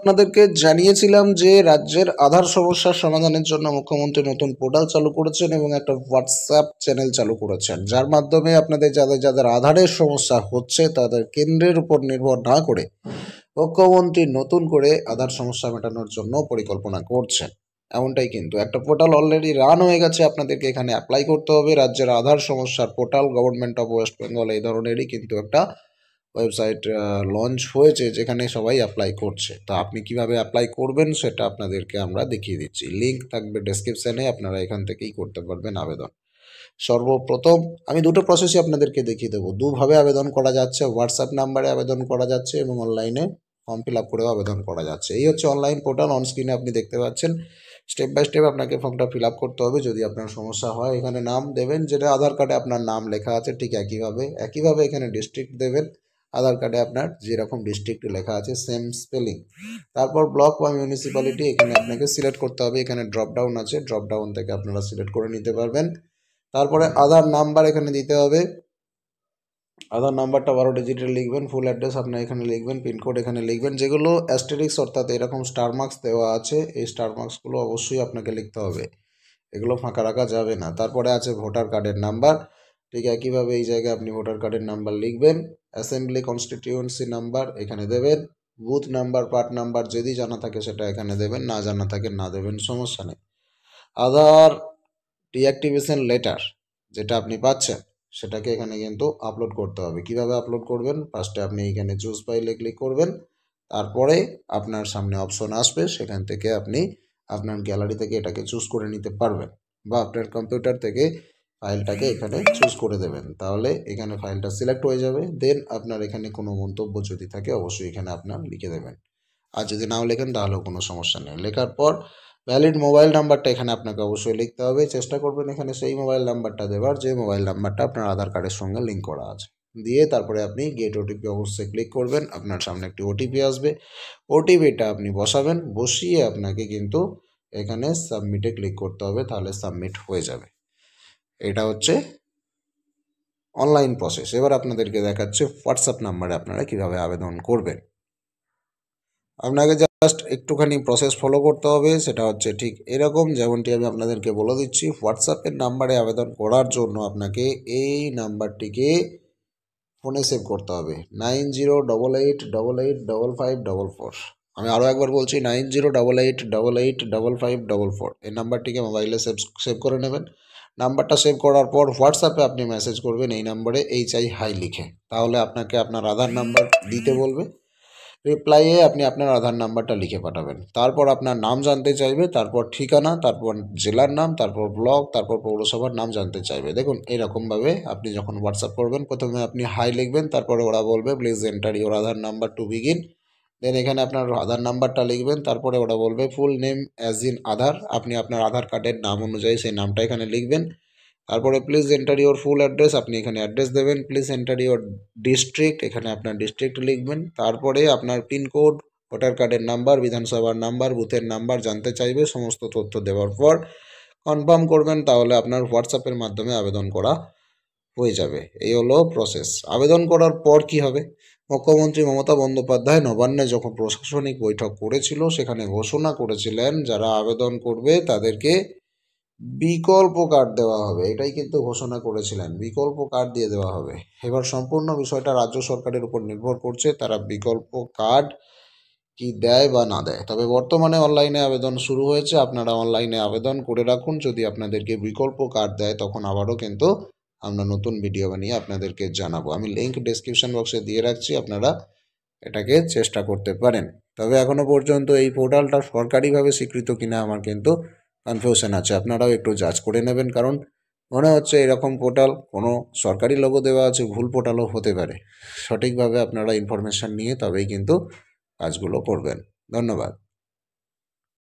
আপনাদেরকে জানিয়েছিলাম যে রাজ্যের আধার সমস্যার সমাধানের জন্য মুখ্যমন্ত্রী নতুন পোর্টাল চালু করেছেন এবং একটা হোয়াটসঅ্যাপ চ্যানেল চালু করেছেন, যার মাধ্যমে আপনাদের যাদের যাদের আধারের সমস্যা হচ্ছে তাদের কেন্দ্রের উপর নির্ভর না করে মুখ্যমন্ত্রী নতুন করে আধার সমস্যা মেটানোর জন্য পরিকল্পনা করছেন। এমনটাই কিন্তু একটা পোর্টাল অলরেডি রান হয়ে গেছে, আপনাদেরকে এখানে অ্যাপ্লাই করতে হবে। রাজ্যের আধার সমস্যার portal government of West Bengal এই ধরনেরই কিন্তু একটা ওয়েবসাইট লঞ্চ হয়েছে, যেখানে সবাই অ্যাপ্লাই করছে। তো আপনি কিভাবে অ্যাপ্লাই করবেন সেটা আপনাদেরকে আমরা দেখিয়ে দিচ্ছি। লিঙ্ক থাকবে ডেসক্রিপশানে, আপনারা এখান থেকেই করতে পারবেন আবেদন। সর্বপ্রথম আমি দুটো প্রসেসই আপনাদেরকে দেখিয়ে দেবো। দুভাবে আবেদন করা যাচ্ছে, হোয়াটসঅ্যাপ নাম্বারে আবেদন করা যাচ্ছে এবং অনলাইনে ফর্ম ফিল আপ করেও আবেদন করা যাচ্ছে। এই হচ্ছে অনলাইন পোর্টাল, অন স্ক্রিনে আপনি দেখতে পাচ্ছেন। স্টেপ বাই স্টেপ আপনাকে ফর্মটা ফিল আপ করতে হবে। যদি আপনার সমস্যা হয় এখানে নাম দেবেন, যেটা আধার কার্ডে আপনার নাম লেখা আছে ঠিক একইভাবে এখানে ডিস্ট্রিক্ট দেবেন। আধার কার্ডে আপনার যেরকম ডিস্ট্রিক্ট লেখা আছে সেম স্পেলিং। তারপর ব্লক বা মিউনিসিপ্যালিটি এখানে আপনাকে সিলেক্ট করতে হবে। এখানে ড্রপ ডাউন আছে, ড্রপ ডাউন থেকে আপনারা সিলেক্ট করে নিতে পারবেন। তারপরে আধার নাম্বার এখানে দিতে হবে। আধার নাম্বারটা 12 ডিজিটের লিখবেন। ফুল অ্যাড্রেস আপনার এখানে লিখবেন, পিনকোড এখানে লিখবেন। যেগুলো অ্যাস্টেরিক্স অর্থাৎ এরকম স্টার মার্কস দেওয়া আছে, এই স্টার মার্কসগুলো অবশ্যই আপনাকে লিখতে হবে, এগুলো ফাঁকা রাখা যাবে না। তারপরে আছে ভোটার কার্ডের নাম্বার, ঠিক একইভাবে এই জায়গায় আপনি ভোটার কার্ডের নাম্বার লিখবেন। অ্যাসেম্বলি কনস্টিটিউয়েন্সি নাম্বার এখানে দেবেন। বুথ নাম্বার, পার্ট নাম্বার যদি জানা থাকে সেটা এখানে দেবেন, না জানা থাকে না দেবেন, সমস্যা নেই। আধার ডিঅ্যাক্টিভেশন লেটার যেটা আপনি পাচ্ছেন সেটাকে এখানে কিন্তু আপলোড করতে হবে। কিভাবে আপলোড করবেন? ফার্স্টে আপনি এখানে চুজ ফাইলে ক্লিক করবেন, তারপরে আপনার সামনে অপশন আসবে, সেখান থেকে আপনি আপনার গ্যালারি থেকে এটাকে চুজ করে নিতে পারবেন, বা আপনার কম্পিউটার থেকে ফাইলটাকে এখানে চুজ করে দেবেন। তাহলে এখানে ফাইলটা সিলেক্ট হয়ে যাবে। দেন আপনার এখানে কোনো মন্তব্য যদি থাকে অবশ্যই এখানে আপনার লিখে দেবেন, আর যদি নাও লেখেন তাহলেও কোনো সমস্যা নেই। লেখার পর ভ্যালিড মোবাইল নাম্বারটা এখানে আপনাকে অবশ্যই লিখতে হবে। চেষ্টা করবেন এখানে সেই মোবাইল নাম্বারটা দেওয়ার যে মোবাইল নাম্বারটা আপনার আধার কার্ডের সঙ্গে লিঙ্ক করা আছে। দিয়ে তারপরে আপনি গেট ওটিপি অবশ্যই ক্লিক করবেন। আপনার সামনে একটি ওটিপি আসবে, ওটিপিটা আপনি বসাবেন। বসিয়ে আপনাকে কিন্তু এখানে সাবমিটে ক্লিক করতে হবে, তাহলে সাবমিট হয়ে যাবে। এটা হচ্ছে অনলাইন প্রসেস। এবার আপনাদেরকে দেখাচ্ছে হোয়াটসঅ্যাপ নাম্বারে আপনারা কিভাবে আবেদন করবেন। আপনাকে জাস্ট একটুখানি প্রসেস ফলো করতে হবে, সেটা হচ্ছে ঠিক এরকম যেমনটি আমি আপনাদেরকে বলে দিচ্ছি। হোয়াটসঅ্যাপের নাম্বারে আবেদন করার জন্য আপনাকে এই নাম্বারটিকে ফোনে সেভ করতে হবে, 9088885544। আমি আরও একবার বলছি, 9088885544। এই নাম্বারটিকে মোবাইলে সেভ করে নেবেন। নাম্বারটা সেভ করার পর হোয়াটসঅ্যাপে আপনি মেসেজ করবেন এই নাম্বারে HI হাই লিখে। তাহলে আপনাকে আপনার আধার নাম্বার দিতে বলবে। রিপ্লাইয়ে আপনি আপনার আধার নাম্বারটা লিখে পাঠাবেন। তারপর আপনার নাম জানতে চাইবে, তারপর ঠিকানা, তারপর জেলার নাম, তারপর ব্লক, তারপর পৌরসভার নাম জানতে চাইবে। দেখুন এরকমভাবে আপনি যখন হোয়াটসঅ্যাপ করবেন প্রথমে আপনি হাই লিখবেন, তারপরে ওরা বলবে please enter your Aadhaar number to begin. Then এখানে আপনার আধার নাম্বারটা লিখবেন, তারপরে ওরা বলবে full name as in Aadhaar, আপনি আপনার আধার কার্ডের নাম অনুযায়ী সেই নামটা এখানে লিখবেন। তারপরে please enter your full address, আপনি এখানে অ্যাড্রেস দেবেন। প্লিজ এন্টার ইউর ডিস্ট্রিক্ট, এখানে আপনার ডিস্ট্রিক্ট লিখবেন। তারপরে আপনার পিনকোড, ভোটার কার্ডের নাম্বার, বিধানসভার নাম্বার, বুথের নাম্বার জানতে চাইবে। সমস্ত তথ্য দেওয়ার পর কনফার্ম করবেন, তাহলে আপনার হোয়াটসঅ্যাপের মাধ্যমে আবেদন করা হয়ে যাবে। এই হলো প্রসেস। আবেদন করার পর কি হবে? মুখ্যমন্ত্রী মমতা বন্দ্যোপাধ্যায় নবান্নে যখন প্রশাসনিক বৈঠক করেছিল সেখানে ঘোষণা করেছিলেন যারা আবেদন করবে তাদেরকে বিকল্প কার্ড দেওয়া হবে। এটাই কিন্তু ঘোষণা করেছিলেন, বিকল্প কার্ড দিয়ে দেওয়া হবে। এবার সম্পূর্ণ বিষয়টা রাজ্য সরকারের উপর নির্ভর করছে, তারা বিকল্প কার্ড কি দেয় বা না দেয়। তবে বর্তমানে অনলাইনে আবেদন শুরু হয়েছে, আপনারা অনলাইনে আবেদন করে রাখুন। যদি আপনাদেরকে বিকল্প কার্ড দেয় তখন আবারও কিন্তু আমরা নতুন ভিডিও বানিয়ে আপনাদেরকে জানাবো। আমি লিঙ্ক ডেসক্রিপশন বক্সে দিয়ে রাখছি, আপনারা এটাকে চেষ্টা করতে পারেন। তবে এখনও পর্যন্ত এই পোর্টালটা সরকারিভাবে স্বীকৃত কিনা আমার কিন্তু কনফিউশন আছে, আপনারাও একটু যাচ করে নেবেন। কারণ মনে হচ্ছে এরকম পোর্টাল কোনো সরকারি লোগো দেওয়া আছে, ভুল পোর্টালও হতে পারে। সঠিকভাবে আপনারা ইনফরমেশান নিয়ে তবেই কিন্তু কাজগুলো করবেন। ধন্যবাদ।